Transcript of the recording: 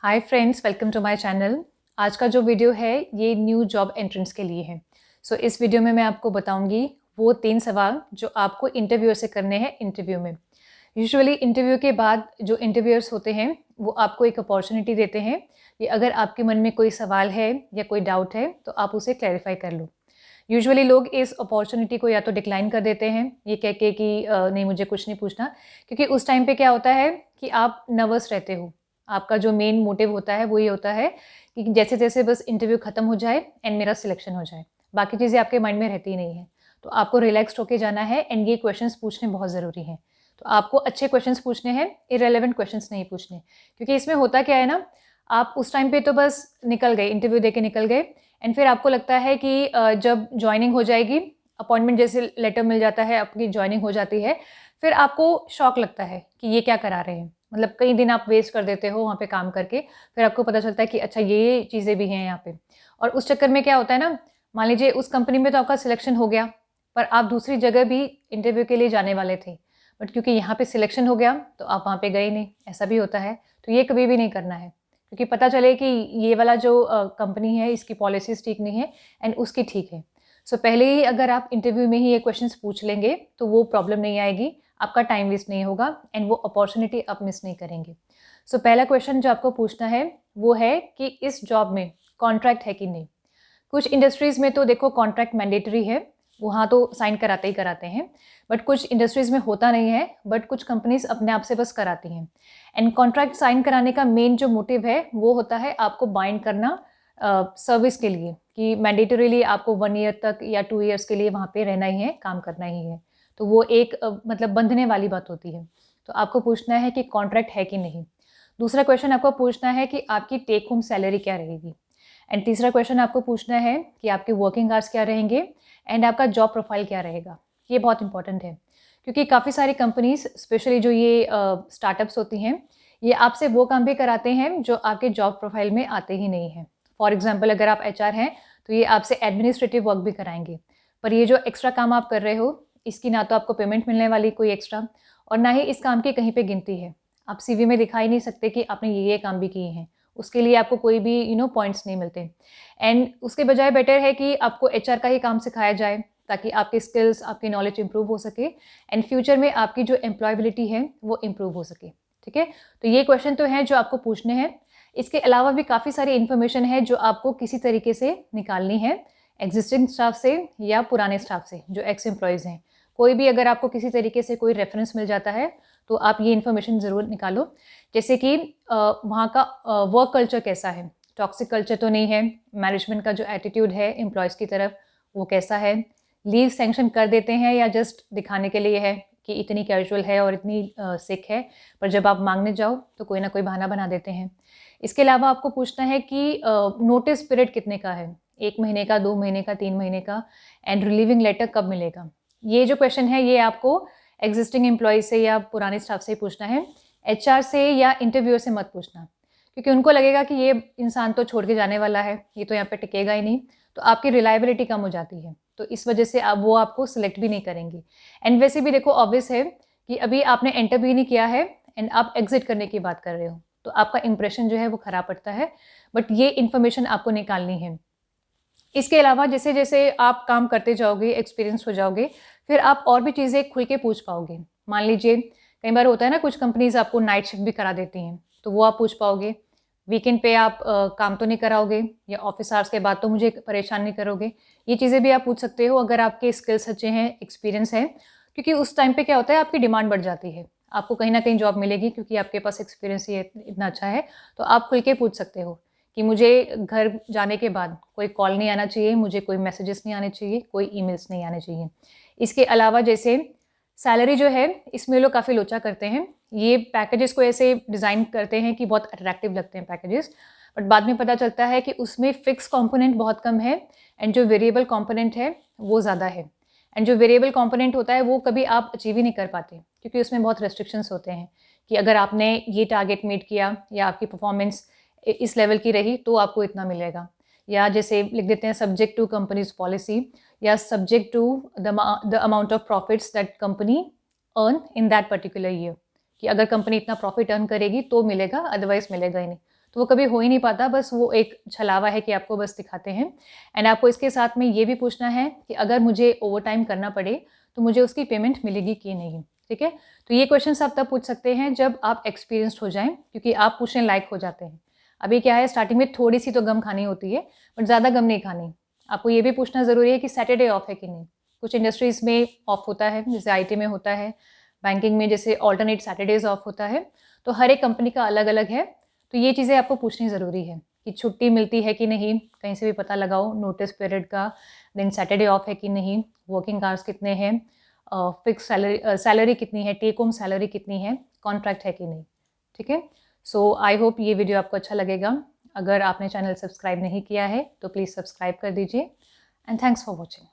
Hi friends, welcome to my channel. आज का जो वीडियो है ये न्यू जॉब एंट्रेंस के लिए है। इस वीडियो में मैं आपको बताऊंगी वो 3 सवाल जो आपको इंटरव्यूअर से करने हैं इंटरव्यू में। यूजुअली इंटरव्यू के बाद जो इंटरव्यूअर्स होते हैं वो आपको एक अपॉर्चुनिटी देते हैं कि अगर आपके मन में कोई सवाल है या कोई डाउट है तो आप उसे क्लैरिफाई कर लो। यूजुअली लोग इस अपॉर्चुनिटी को या तो डिक्लाइन कर देते हैं ये कह के कि नहीं मुझे कुछ नहीं पूछना, क्योंकि उस टाइम पे क्या होता है कि आप नर्वस रहते हो। आपका जो मेन मोटिव होता है वो ये होता है कि जैसे-जैसे बस इंटरव्यू खत्म हो जाए एंड मेरा सिलेक्शन हो जाए। बाकी चीज़ें आपके माइंड में रहती ही नहीं है। तो आपको रिलैक्स्ड होके जाना है एंड ये क्वेश्चंस पूछने बहुत ज़रूरी हैं। तो आपको अच्छे क्वेश्चंस पूछने हैं, इर्रेलेवेंट क्वेश्चंस नहीं पूछने। क्योंकि इसमें होता क्या है ना, आप उस टाइम पे तो बस निकल गए, इंटरव्यू देके निकल गए एंड फिर आपको लगता है कि जब जॉइनिंग हो जाएगी, अपॉइंटमेंट जैसे लेटर मिल जाता है, आपकी जॉइनिंग हो जाती है, फिर आपको शॉक लगता है कि ये क्या करा रहे हैं। मतलब कई दिन आप वेस्ट कर देते हो वहाँ पे काम करके, फिर आपको पता चलता है कि अच्छा ये चीज़ें भी हैं यहाँ पे। और उस चक्कर में क्या होता है ना, मान लीजिए उस कंपनी में तो आपका सिलेक्शन हो गया, पर आप दूसरी जगह भी इंटरव्यू के लिए जाने वाले थे। बट क्योंकि यहाँ पे सिलेक्शन हो गया, तो आप वहाँ पे गए नहीं, ऐसा भी होता है। तो ये कभी भी नहीं करना है, क्योंकि पता चले कि ये वाला जो कंपनी है इसकी पॉलिसीज़ ठीक नहीं है एंड उसकी ठीक है। पहले ही अगर आप इंटरव्यू में ही ये क्वेश्चंस पूछ लेंगे, तो वो प्रॉब्लम नहीं आएगी, आपका टाइम वेस्ट नहीं होगा एंड वो अपॉर्चुनिटी आप मिस नहीं करेंगे। पहला क्वेश्चन जो आपको पूछना है वो है कि इस जॉब में कॉन्ट्रैक्ट है कि नहीं। कुछ इंडस्ट्रीज़ में तो देखो कॉन्ट्रैक्ट मैंडेटरी है, वहाँ तो साइन कराते ही कराते हैं। बट कुछ इंडस्ट्रीज़ में होता नहीं है, बट कुछ कंपनीज़ अपने आप से बस कराती हैं। एंड कॉन्ट्रैक्ट साइन कराने का मेन जो मोटिव है वो होता है आपको बाइंड करना सर्विस के लिए, कि मैंडेटरीली आपको 1 ईयर तक या 2 ईयर्स के लिए वहाँ पे रहना ही है, काम करना ही है। तो वो एक मतलब बंधने वाली बात होती है। तो आपको पूछना है कि कॉन्ट्रैक्ट है कि नहीं। दूसरा क्वेश्चन आपको पूछना है कि आपकी टेक होम सैलरी क्या रहेगी। एंड तीसरा क्वेश्चन आपको पूछना है कि आपके वर्किंग आवर्स क्या रहेंगे एंड आपका जॉब प्रोफाइल क्या रहेगा। ये बहुत इंपॉर्टेंट है, क्योंकि काफ़ी सारी कंपनीज़ स्पेशली जो ये स्टार्टअप्स होती हैं, ये आपसे वो काम भी कराते हैं जो आपके जॉब प्रोफाइल में आते ही नहीं हैं। फॉर एग्ज़ाम्पल अगर आप एचआर हैं, तो ये आपसे एडमिनिस्ट्रेटिव वर्क भी कराएँगे। पर ये जो एक्स्ट्रा काम आप कर रहे हो, इसकी ना तो आपको पेमेंट मिलने वाली कोई एक्स्ट्रा, और ना ही इस काम की कहीं पे गिनती है। आप सीवी में दिखा ही नहीं सकते कि आपने ये काम भी किए हैं। उसके लिए आपको कोई भी पॉइंट्स नहीं मिलते। एंड उसके बजाय बेटर है कि आपको एचआर का ही काम सिखाया जाए, ताकि आपके स्किल्स, आपकी नॉलेज इंप्रूव हो सके एंड फ्यूचर में आपकी जो एम्प्लॉयबिलिटी है वो इंप्रूव हो सके। ठीक है? तो ये क्वेश्चन तो हैं जो आपको पूछने हैं। इसके अलावा भी काफ़ी सारी इन्फॉर्मेशन है जो आपको किसी तरीके से निकालनी है, एग्जिस्टिंग स्टाफ से या पुराने स्टाफ से जो एक्स एम्प्लॉयज़ हैं। कोई भी अगर आपको किसी तरीके से कोई रेफरेंस मिल जाता है, तो आप ये इन्फॉर्मेशन ज़रूर निकालो। जैसे कि वहाँ का वर्क कल्चर कैसा है, टॉक्सिक कल्चर तो नहीं है, मैनेजमेंट का जो एटीट्यूड है एम्प्लॉयज़ की तरफ वो कैसा है, लीव सैंक्शन कर देते हैं या जस्ट दिखाने के लिए है कि इतनी कैजुअल है और इतनी सिक है, पर जब आप मांगने जाओ तो कोई ना कोई बहाना बना देते हैं। इसके अलावा आपको पूछना है कि नोटिस पीरियड कितने का है, 1 महीने का, 2 महीने का, 3 महीने का, एंड रिलीविंग लेटर कब मिलेगा। ये जो क्वेश्चन है ये आपको एग्जिस्टिंग एम्प्लॉय से या पुराने स्टाफ से ही पूछना है, एचआर से या इंटरव्यूअर से मत पूछना, क्योंकि उनको लगेगा कि ये इंसान तो छोड़ के जाने वाला है, ये तो यहाँ पे टिकेगा ही नहीं, तो आपकी रिलायबिलिटी कम हो जाती है। तो इस वजह से वो आपको सिलेक्ट भी नहीं करेंगे। एंड वैसे भी देखो ऑब्वियस है कि अभी आपने एंटर भी नहीं किया है एंड आप एग्जिट करने की बात कर रहे हो, तो आपका इंप्रेशन जो है वो खराब पड़ता है। बट ये इन्फॉर्मेशन आपको निकालनी है। इसके अलावा जैसे-जैसे आप काम करते जाओगे, एक्सपीरियंस हो जाओगे, फिर आप और भी चीज़ें खुल के पूछ पाओगे। मान लीजिए कई बार होता है ना, कुछ कंपनीज़ आपको नाइट शिफ्ट भी करा देती हैं, तो वो आप पूछ पाओगे। वीकेंड पे आप काम तो नहीं कराओगे, या ऑफ़िस आवर्स के बाद तो मुझे परेशान नहीं करोगे। ये चीज़ें भी आप पूछ सकते हो अगर आपके स्किल्स अच्छे हैं, एक्सपीरियंस है, क्योंकि उस टाइम पे क्या होता है आपकी डिमांड बढ़ जाती है। आपको कहीं न कहीं जॉब मिलेगी क्योंकि आपके पास एक्सपीरियंस ही इतना अच्छा है, तो आप खुल के पूछ सकते हो कि मुझे घर जाने के बाद कोई कॉल नहीं आना चाहिए, मुझे कोई मैसेजेस नहीं आने चाहिए, कोई ईमेल्स नहीं आने चाहिए। इसके अलावा जैसे सैलरी जो है, इसमें लोग काफ़ी लोचा करते हैं। ये पैकेजेस को ऐसे डिज़ाइन करते हैं कि बहुत अट्रैक्टिव लगते हैं पैकेजेस, बट बाद में पता चलता है कि उसमें फिक्स कंपोनेंट बहुत कम है एंड जो वेरिएबल कंपोनेंट है वो ज़्यादा है। एंड जो वेरिएबल कंपोनेंट होता है वो कभी आप अचीव ही नहीं कर पाते, क्योंकि उसमें बहुत रेस्ट्रिक्शंस होते हैं कि अगर आपने ये टारगेट मीट किया या आपकी परफॉर्मेंस इस लेवल की रही तो आपको इतना मिलेगा। या जैसे लिख देते हैं सब्जेक्ट टू कंपनीज पॉलिसी, या subject to the amount of profits that company earn in that particular year, कि अगर कंपनी इतना प्रॉफिट अर्न करेगी तो मिलेगा, अदरवाइज मिलेगा ही नहीं। तो वो कभी हो ही नहीं पाता, बस वो एक छलावा है कि आपको बस दिखाते हैं। एंड आपको इसके साथ में ये भी पूछना है कि अगर मुझे ओवर टाइम करना पड़े तो मुझे उसकी पेमेंट मिलेगी कि नहीं, ठीक है। तो ये क्वेश्चन आप तब पूछ सकते हैं जब आप एक्सपीरियंस्ड हो जाएं, क्योंकि आप पूछने लायक हो जाते हैं। अभी क्या है, स्टार्टिंग में थोड़ी सी तो गम खानी होती है, बट ज़्यादा गम नहीं खानी। आपको ये भी पूछना ज़रूरी है कि सैटरडे ऑफ है कि नहीं। कुछ इंडस्ट्रीज़ में ऑफ होता है, जैसे IT में होता है, बैंकिंग में जैसे ऑल्टरनेट सैटरडेज ऑफ होता है। तो हर एक कंपनी का अलग अलग है। तो ये चीज़ें आपको पूछनी ज़रूरी है कि छुट्टी मिलती है कि नहीं, कहीं से भी पता लगाओ नोटिस पीरियड का, देन सैटरडे ऑफ है कि नहीं, वर्किंग आवर्स कितने हैं, फिक्स सैलरी कितनी है, टेक होम सैलरी कितनी है, कॉन्ट्रैक्ट है कि नहीं, ठीक है। सो आई होप ये वीडियो आपको अच्छा लगेगा। अगर आपने चैनल सब्सक्राइब नहीं किया है तो प्लीज़ सब्सक्राइब कर दीजिए एंड थैंक्स फॉर वॉचिंग।